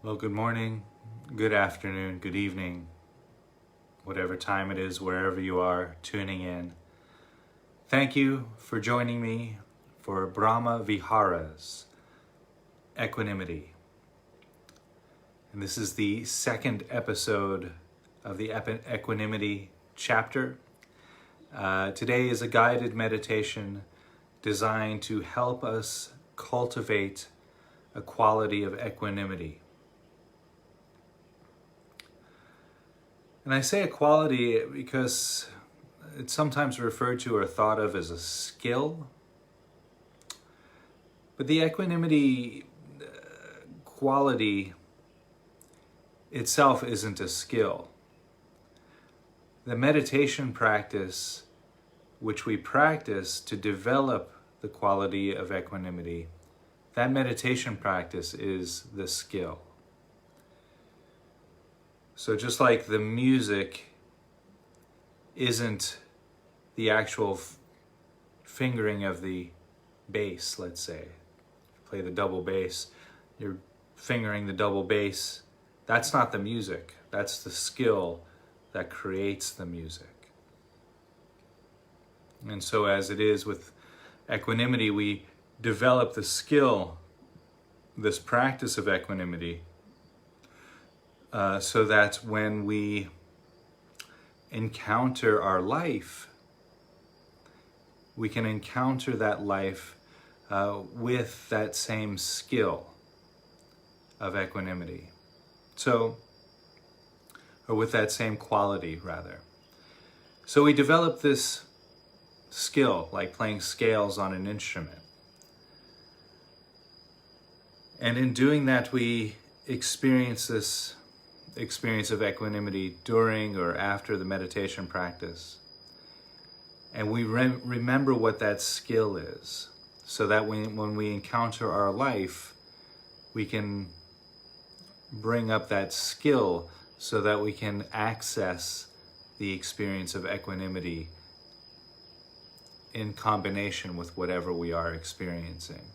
Well, good morning, good afternoon, good evening, whatever time it is, wherever you are tuning in. Thank you for joining me for Brahma Viharas, Equanimity. And this is the second episode of the Equanimity chapter. Today is a guided meditation designed to help us cultivate a quality of equanimity. And I say a quality because it's sometimes referred to or thought of as a skill. But the equanimity quality itself isn't a skill. The meditation practice, which we practice to develop the quality of equanimity, that meditation practice is the skill. So just like the music isn't the actual fingering of the bass, let's say. Play the double bass, you're fingering the double bass. That's not the music. That's the skill that creates the music. And so as it is with equanimity, we develop the skill, this practice of equanimity, so that when we encounter our life, we can encounter that life with that same skill of equanimity. So, or with that same quality, rather. So we develop this skill, like playing scales on an instrument. And in doing that, we experience this experience of equanimity during or after the meditation practice. And we remember what that skill is, so that when we encounter our life, we can bring up that skill so that we can access the experience of equanimity in combination with whatever we are experiencing.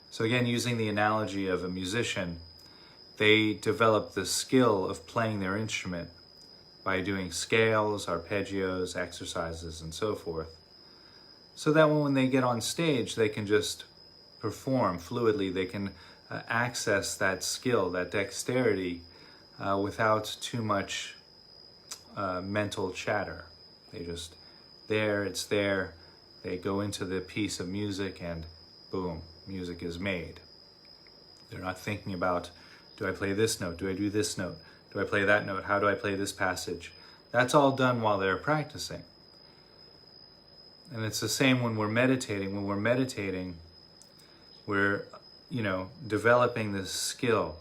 So again, using the analogy of a musician, they develop the skill of playing their instrument by doing scales, arpeggios, exercises, and so forth. So that when they get on stage, they can just perform fluidly. They can access that skill, that dexterity, without too much mental chatter. They just, it's there. They go into the piece of music and boom, music is made. They're not thinking about, do I play this note? Do I do this note? Do I play that note? How do I play this passage? That's all done while they're practicing. And it's the same when we're meditating. When we're meditating, we're, developing this skill,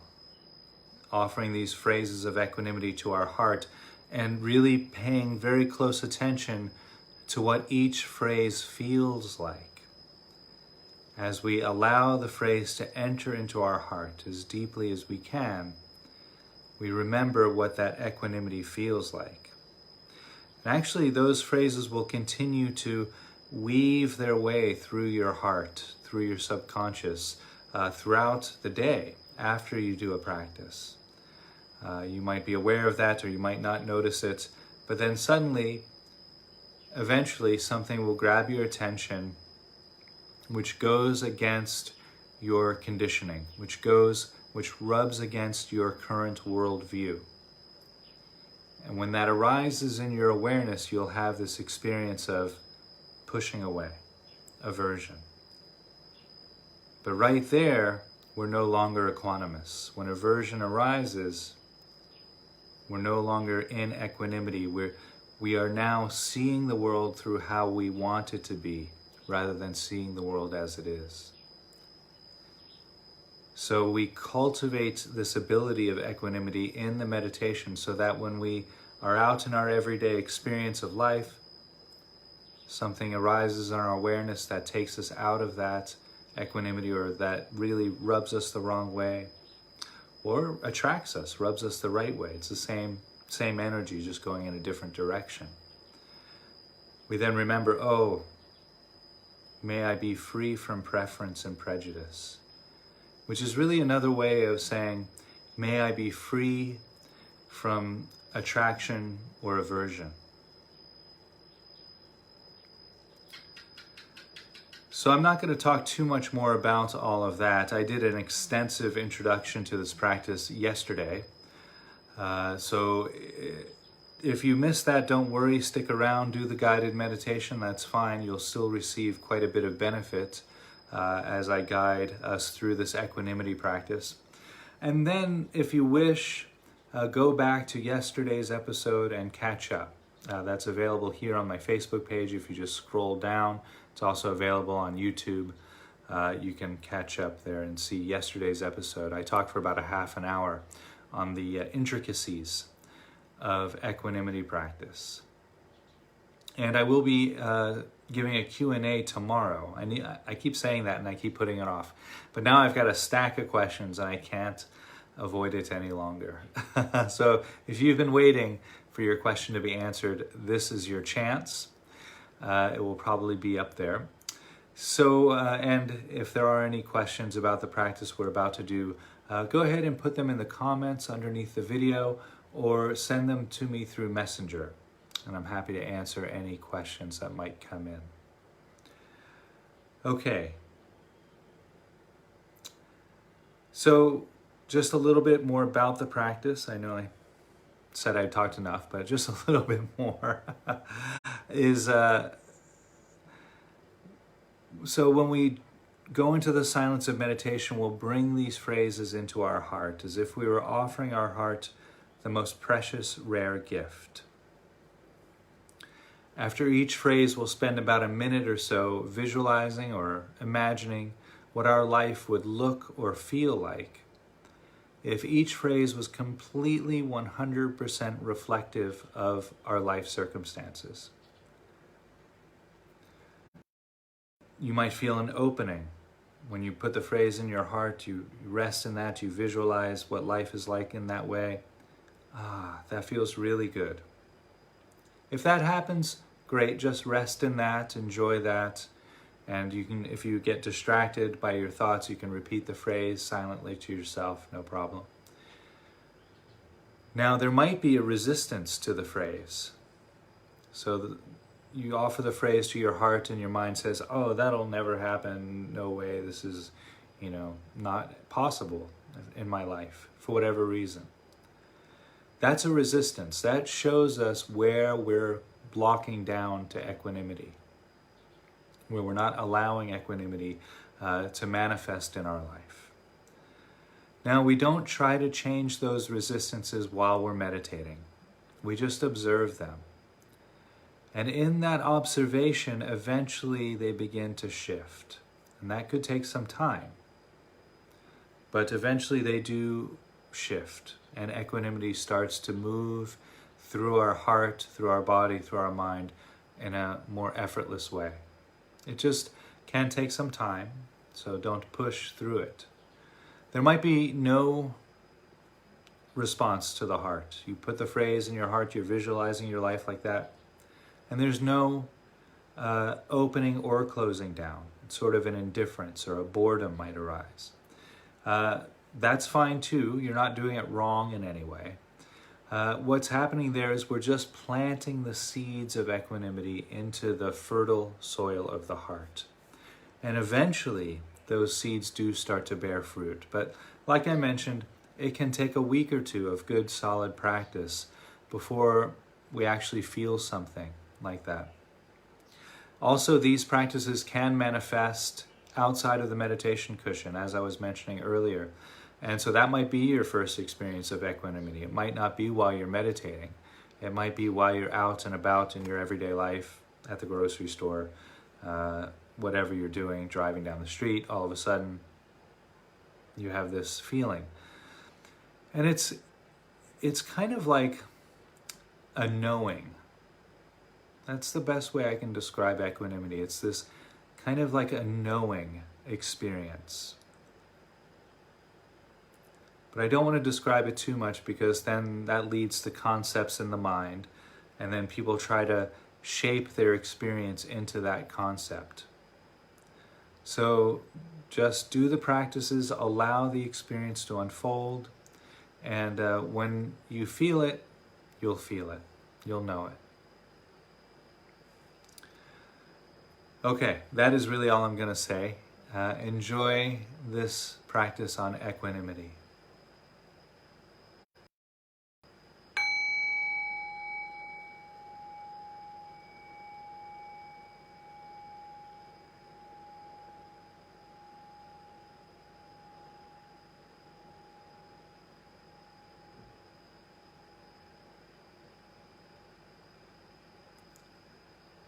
offering these phrases of equanimity to our heart, and really paying very close attention to what each phrase feels like. As we allow the phrase to enter into our heart as deeply as we can, we remember what that equanimity feels like. And actually, those phrases will continue to weave their way through your heart, through your subconscious, throughout the day after you do a practice. You might be aware of that, or you might not notice it, but then suddenly, eventually, something will grab your attention which goes against your conditioning, which rubs against your current worldview. And when that arises in your awareness, you'll have this experience of pushing away, aversion. But right there, we're no longer equanimous. When aversion arises, we're no longer in equanimity. We are now seeing the world through how we want it to be, rather than seeing the world as it is. So we cultivate this ability of equanimity in the meditation so that when we are out in our everyday experience of life, something arises in our awareness that takes us out of that equanimity, or that really rubs us the wrong way, or attracts us, rubs us the right way. It's the same energy, just going in a different direction. We then remember, may I be free from preference and prejudice, which is really another way of saying, May I be free from attraction or aversion. So I'm not going to talk too much more about all of that. I did an extensive introduction to this practice yesterday. So if you missed that, don't worry, stick around, do the guided meditation, that's fine. You'll still receive quite a bit of benefit as I guide us through this equanimity practice. And then, if you wish, go back to yesterday's episode and catch up. That's available here on my Facebook page if you just scroll down. It's also available on YouTube. You can catch up there and see yesterday's episode. I talked for about a half an hour on the intricacies of equanimity practice. And I will be giving a Q&A tomorrow. I keep saying that and I keep putting it off. But now I've got a stack of questions and I can't avoid it any longer. So if you've been waiting for your question to be answered, this is your chance. It will probably be up there. So, and if there are any questions about the practice we're about to do, go ahead and put them in the comments underneath the video or send them to me through Messenger. And I'm happy to answer any questions that might come in. Okay. So, just a little bit more about the practice. I know I said I talked enough, but just a little bit more is so when we go into the silence of meditation, we'll bring these phrases into our heart as if we were offering our heart the most precious, rare gift. After each phrase, we'll spend about a minute or so visualizing or imagining what our life would look or feel like if each phrase was completely 100% reflective of our life circumstances. You might feel an opening. When you put the phrase in your heart, you rest in that, you visualize what life is like in that way. That feels really good. If that happens, great, just rest in that, enjoy that. And you can, if you get distracted by your thoughts, you can repeat the phrase silently to yourself, no problem. Now, there might be a resistance to the phrase. So you offer the phrase to your heart and your mind says, oh, that'll never happen, no way, this is, not possible in my life, for whatever reason. That's a resistance. That shows us where we're blocking down to equanimity, where we're not allowing equanimity to manifest in our life. Now, we don't try to change those resistances while we're meditating. We just observe them. And in that observation, eventually they begin to shift. And that could take some time. But eventually they do shift. And equanimity starts to move through our heart, through our body, through our mind in a more effortless way. It just can take some time, so don't push through it. There might be no response to the heart. You put the phrase in your heart, you're visualizing your life like that, and there's no opening or closing down. It's sort of an indifference or a boredom might arise. That's fine too. You're not doing it wrong in any way. What's happening there is we're just planting the seeds of equanimity into the fertile soil of the heart. And eventually, those seeds do start to bear fruit. But like I mentioned, it can take a week or two of good, solid practice before we actually feel something like that. Also, these practices can manifest outside of the meditation cushion, as I was mentioning earlier. And so that might be your first experience of equanimity. It might not be while you're meditating. It might be while you're out and about in your everyday life, at the grocery store, whatever you're doing, driving down the street, all of a sudden you have this feeling. And it's kind of like a knowing. That's the best way I can describe equanimity. It's this kind of like a knowing experience. But I don't want to describe it too much because then that leads to concepts in the mind, and then people try to shape their experience into that concept. So just do the practices, allow the experience to unfold, And when you feel it, you'll feel it. You'll know it. Okay, that is really all I'm going to say. Enjoy this practice on equanimity.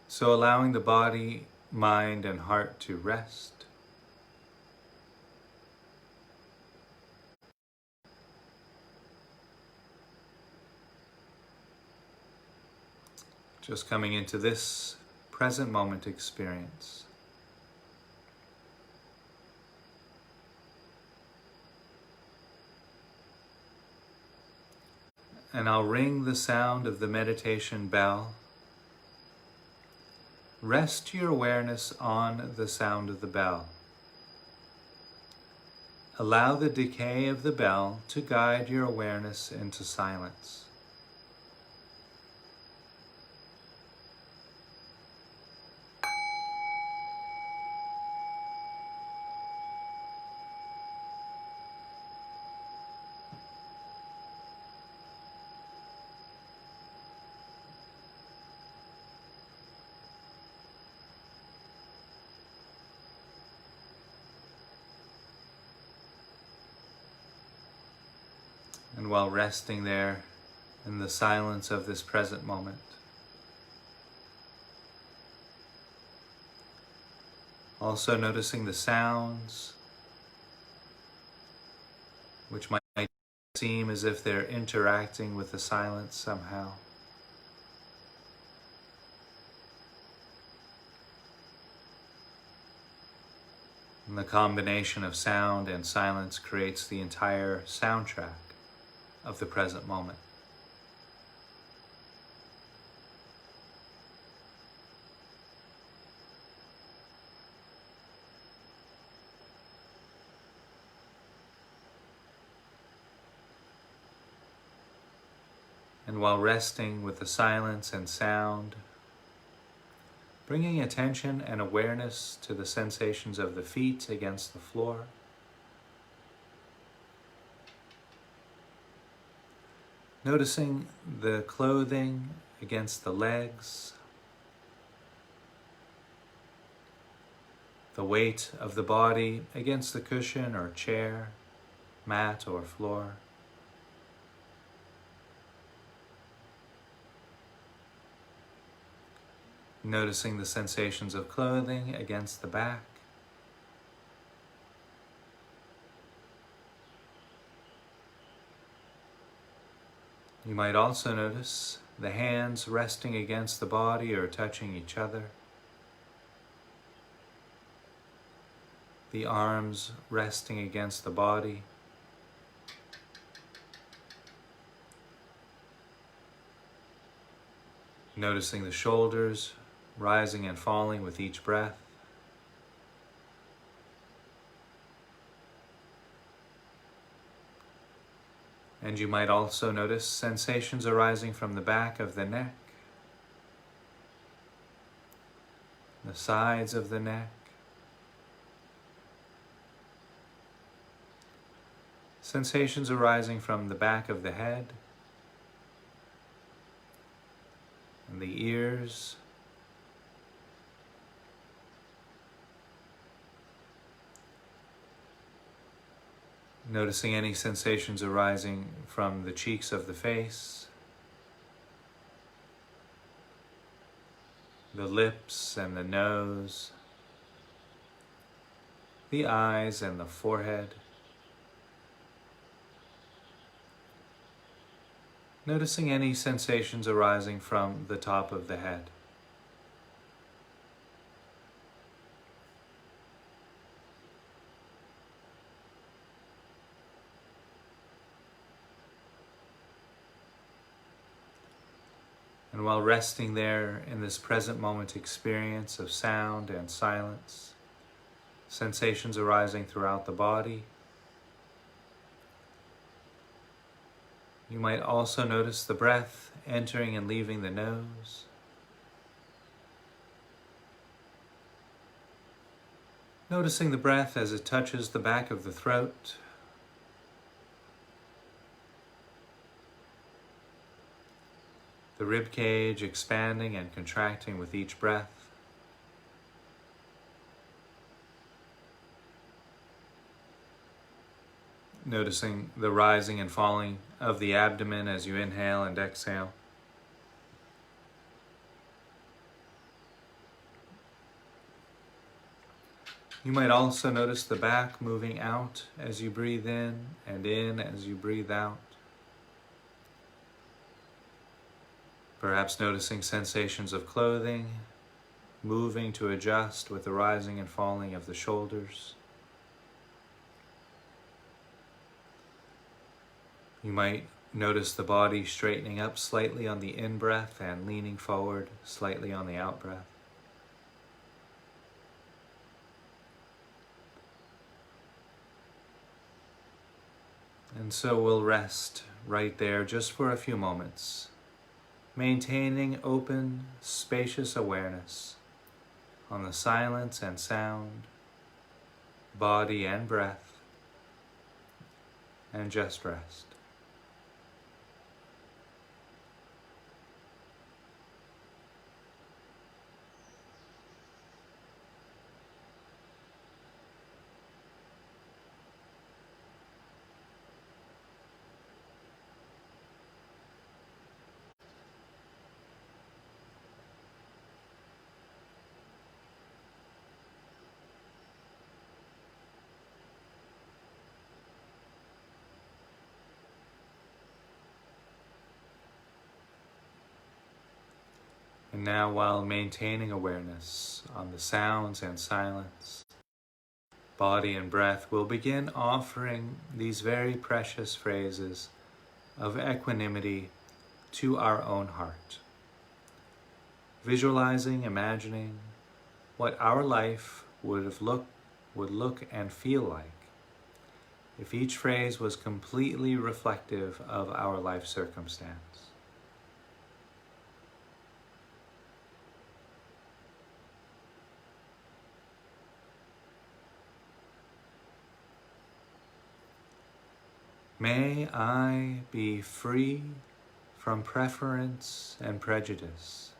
So allowing the body, mind, and heart to rest. Just coming into this present moment experience. And I'll ring the sound of the meditation bell. Rest your awareness on the sound of the bell. Allow the decay of the bell to guide your awareness into silence. And while resting there in the silence of this present moment, also noticing the sounds, which might seem as if they're interacting with the silence somehow. And the combination of sound and silence creates the entire soundtrack of the present moment. And while resting with the silence and sound, bringing attention and awareness to the sensations of the feet against the floor. Noticing the clothing against the legs, the weight of the body against the cushion or chair, mat or floor. Noticing the sensations of clothing against the back. You might also notice the hands resting against the body or touching each other. The arms resting against the body. Noticing the shoulders rising and falling with each breath. And you might also notice sensations arising from the back of the neck, the sides of the neck, sensations arising from the back of the head, and the ears, noticing any sensations arising from the cheeks of the face, the lips and the nose, the eyes and the forehead. Noticing any sensations arising from the top of the head. And while resting there in this present moment experience of sound and silence, sensations arising throughout the body, You might also notice the breath entering and leaving the nose. Noticing the breath as it touches the back of the throat. The rib cage expanding and contracting with each breath. Noticing the rising and falling of the abdomen as you inhale and exhale. You might also notice the back moving out as you breathe in as you breathe out. Perhaps noticing sensations of clothing, moving to adjust with the rising and falling of the shoulders. You might notice the body straightening up slightly on the in-breath and leaning forward slightly on the out-breath. And so we'll rest right there just for a few moments, maintaining open, spacious awareness on the silence and sound, body and breath, and just rest. And now, while maintaining awareness on the sounds and silence, body and breath, we'll begin offering these very precious phrases of equanimity to our own heart. Visualizing, imagining what our life would look and feel like if each phrase was completely reflective of our life circumstance. May I be free from preference and prejudice.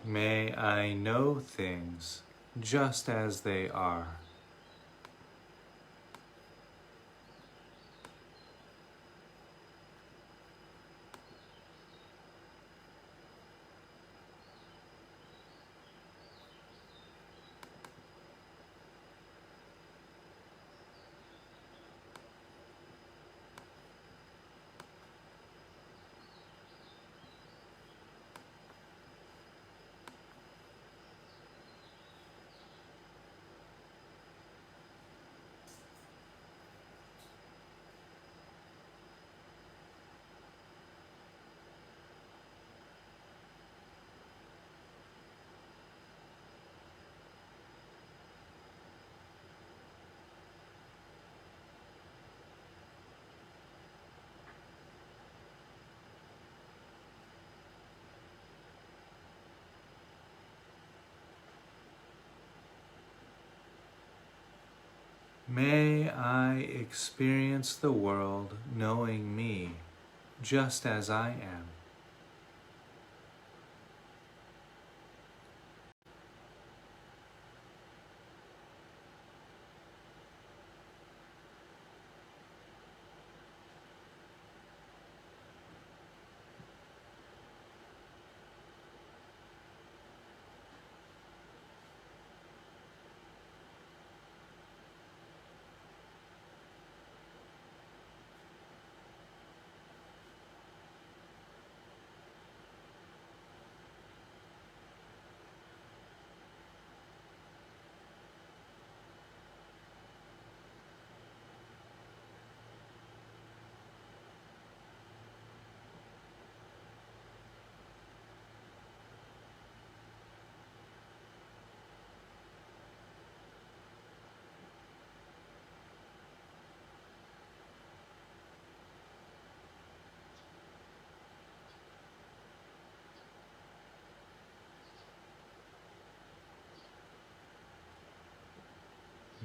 May I know things just as they are. May I experience the world knowing me just as I am.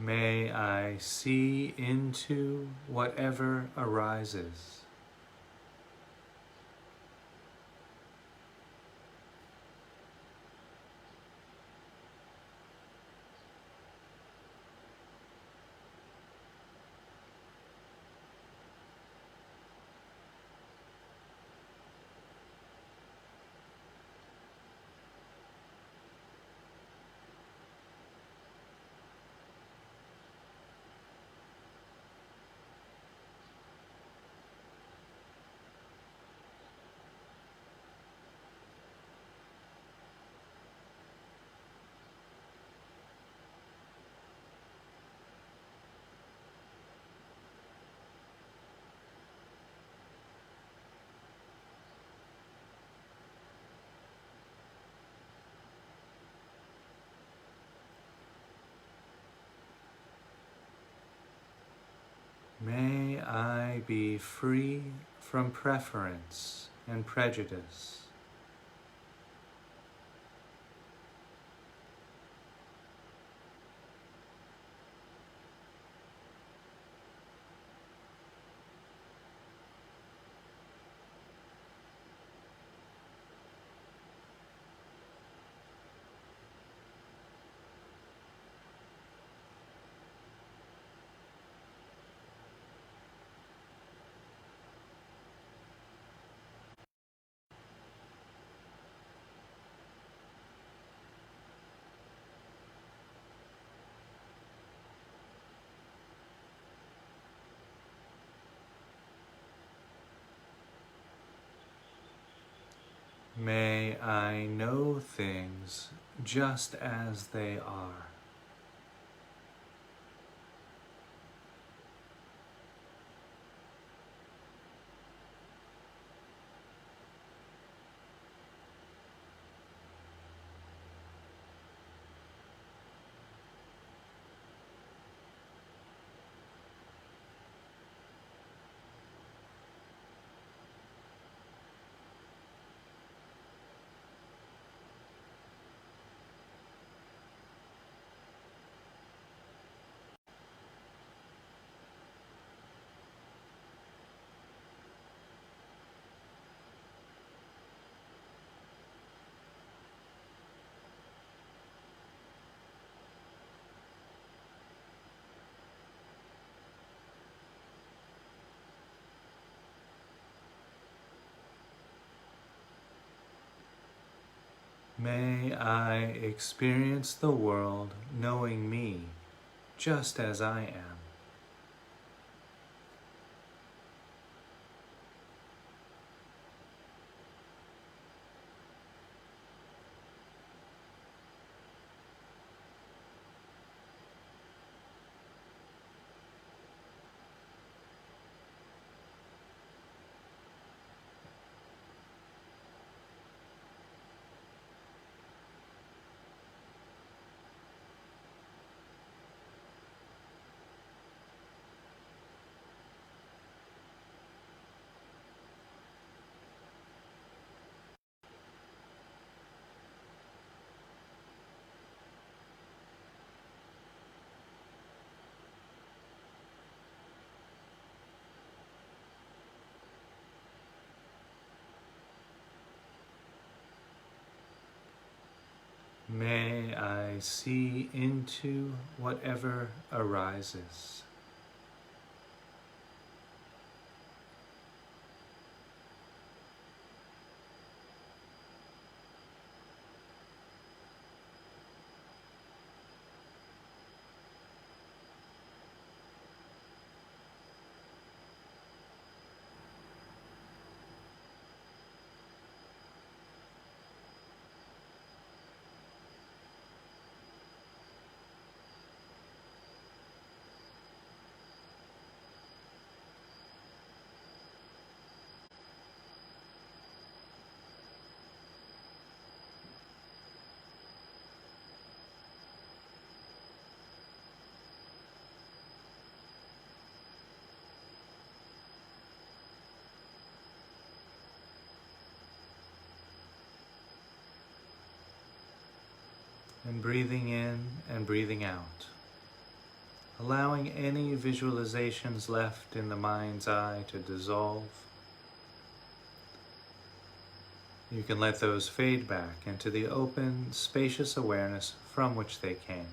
May I see into whatever arises. May I be free from preference and prejudice. May I know things just as they are. May I experience the world knowing me just as I am. May I see into whatever arises. And breathing in and breathing out, allowing any visualizations left in the mind's eye to dissolve. You can let those fade back into the open, spacious awareness from which they came.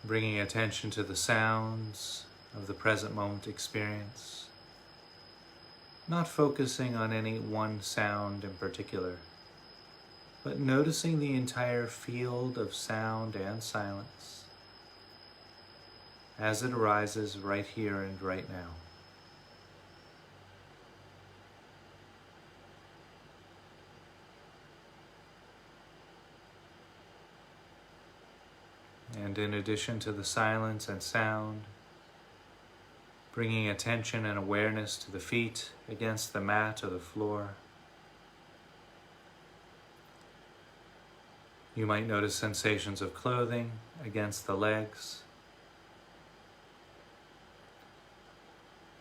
Bringing attention to the sounds of the present moment experience. Not focusing on any one sound in particular, but noticing the entire field of sound and silence as it arises right here and right now. And in addition to the silence and sound, bringing attention and awareness to the feet against the mat or the floor. You might notice sensations of clothing against the legs,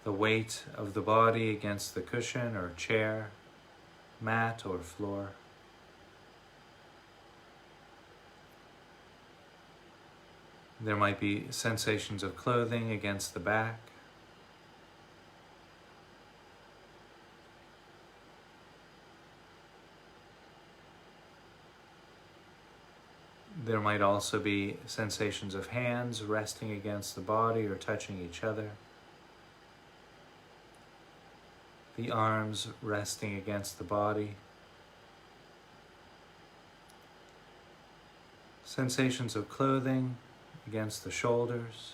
the weight of the body against the cushion or chair, mat or floor. There might be sensations of clothing against the back, there might also be sensations of hands resting against the body or touching each other. The arms resting against the body. Sensations of clothing against the shoulders.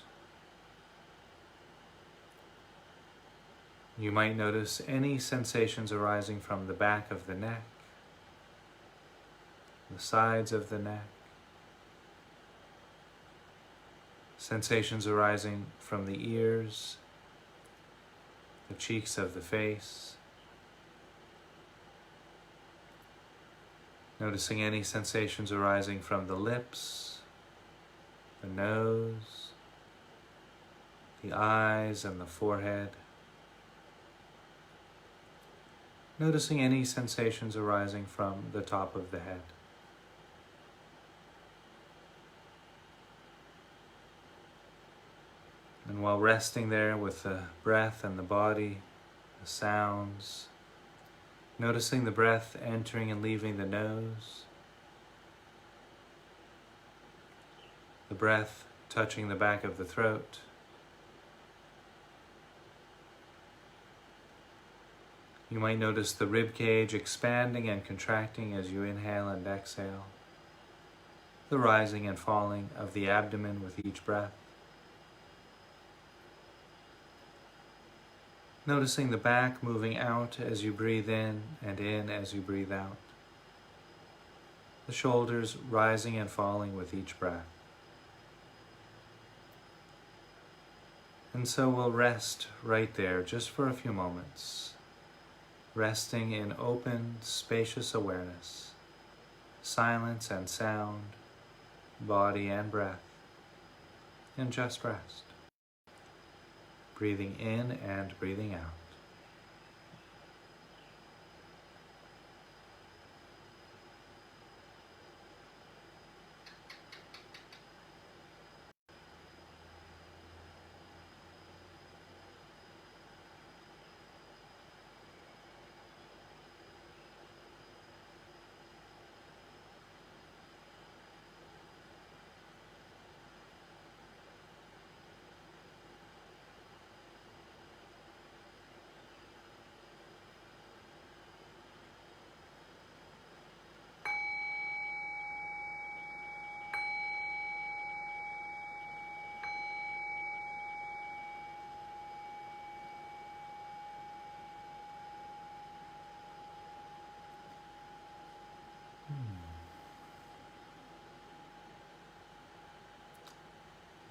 You might notice any sensations arising from the back of the neck, the sides of the neck. Sensations arising from the ears, the cheeks of the face. Noticing any sensations arising from the lips, the nose, the eyes and the forehead. Noticing any sensations arising from the top of the head. And while resting there with the breath and the body, the sounds, noticing the breath entering and leaving the nose, the breath touching the back of the throat, you might notice the rib cage expanding and contracting as you inhale and exhale, the rising and falling of the abdomen with each breath. Noticing the back moving out as you breathe in as you breathe out. The shoulders rising and falling with each breath. And so we'll rest right there just for a few moments, resting in open, spacious awareness, silence and sound, body and breath, and just rest. Breathing in and breathing out.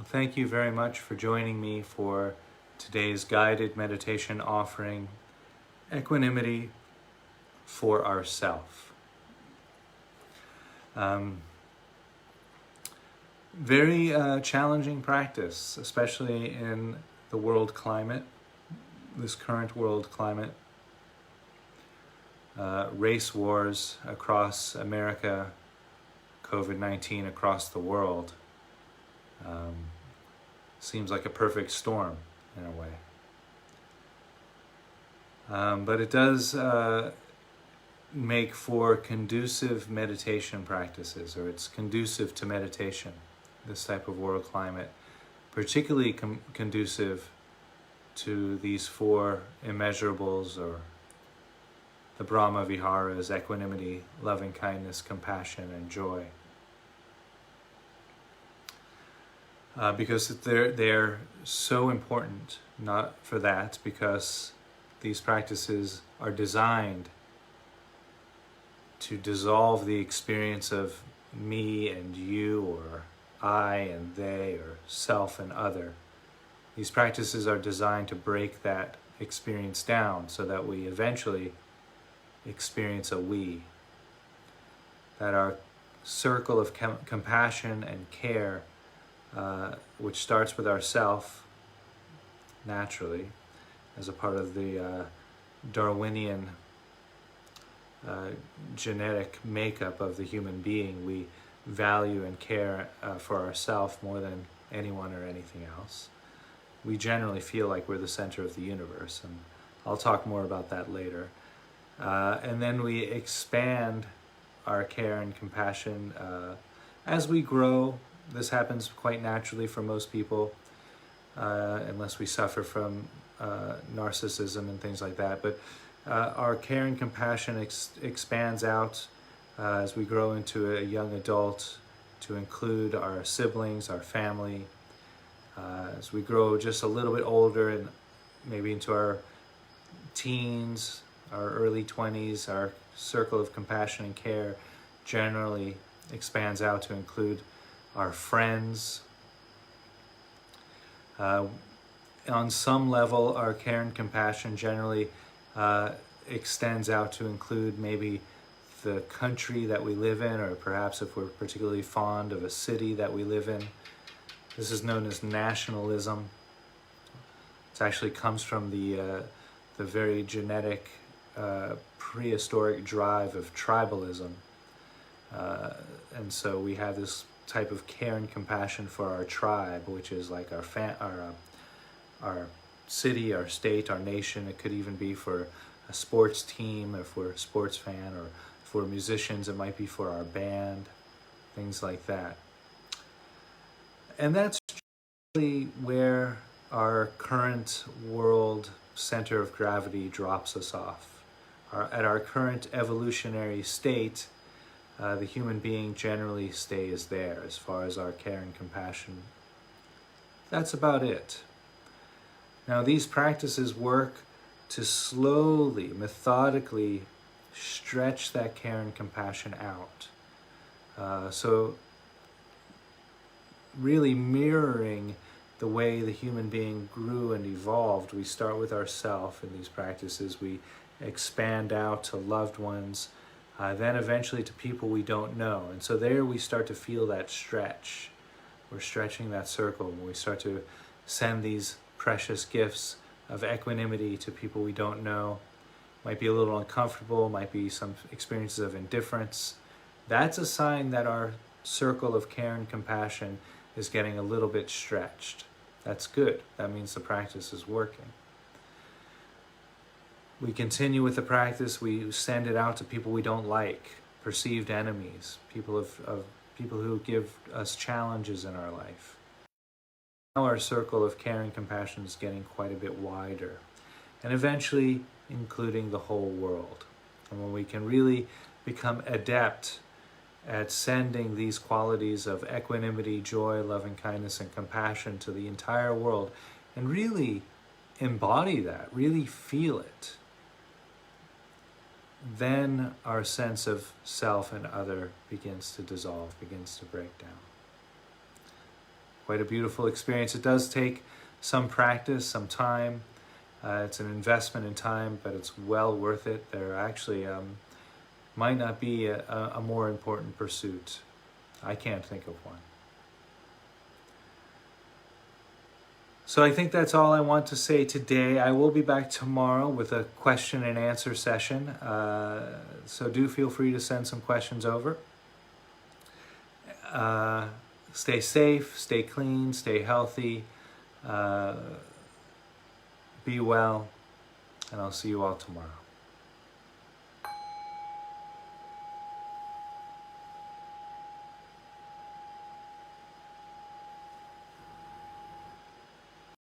thank you very much for joining me for today's guided meditation offering, Equanimity for Ourself. Very challenging practice, especially in the world climate, this current world climate. Race wars across America, COVID-19 across the world. Seems like a perfect storm in a way. But it does make for conducive meditation practices, or it's conducive to meditation, this type of world climate, particularly conducive to these four immeasurables, or the Brahma Viharas: equanimity, loving kindness, compassion, and joy. Because they're so important, not for that, because these practices are designed to dissolve the experience of me and you, or I and they, or self and other. These practices are designed to break that experience down so that we eventually experience a we. That our circle of compassion and care, which starts with ourself, naturally, as a part of the Darwinian genetic makeup of the human being. We value and care for ourselves more than anyone or anything else. We generally feel like we're the center of the universe, and I'll talk more about that later. And then we expand our care and compassion as we grow. This happens quite naturally for most people, unless we suffer from narcissism and things like that. But our care and compassion expands out as we grow into a young adult, to include our siblings, our family. As we grow just a little bit older and maybe into our teens, our early 20s, our circle of compassion and care generally expands out to include our friends. On some level, our care and compassion generally extends out to include maybe the country that we live in, or perhaps if we're particularly fond of a city that we live in. This is known as nationalism. It actually comes from the very genetic prehistoric drive of tribalism. And so we have this type of care and compassion for our tribe, which is like our city, our state, our nation. It could even be for a sports team, if we're a sports fan, or for musicians, it might be for our band, things like that. And that's really where our current world center of gravity drops us off. At our current evolutionary state, the human being generally stays there as far as our care and compassion. That's about it. Now, these practices work to slowly, methodically stretch that care and compassion out. So really mirroring the way the human being grew and evolved. We start with ourself in these practices. We expand out to loved ones, then eventually to people we don't know. And so there we start to feel that stretch. We're stretching that circle. We start to send these precious gifts of equanimity to people we don't know. Might be a little uncomfortable, might be some experiences of indifference. That's a sign that our circle of care and compassion is getting a little bit stretched. That's good. That means the practice is working. We continue with the practice. We send it out to people we don't like, perceived enemies, people who give us challenges in our life. Now our circle of care and compassion is getting quite a bit wider, and eventually including the whole world. And when we can really become adept at sending these qualities of equanimity, joy, loving kindness, and compassion to the entire world, and really embody that, really feel it, then our sense of self and other begins to dissolve, begins to break down. quite a beautiful experience. It does take some practice, some time. It's an investment in time, but it's well worth it. There actually might not be a more important pursuit. I can't think of one. So I think that's all I want to say today. I will be back tomorrow with a question and answer session. So do feel free to send some questions over. Stay safe, stay clean, stay healthy, be well, and I'll see you all tomorrow.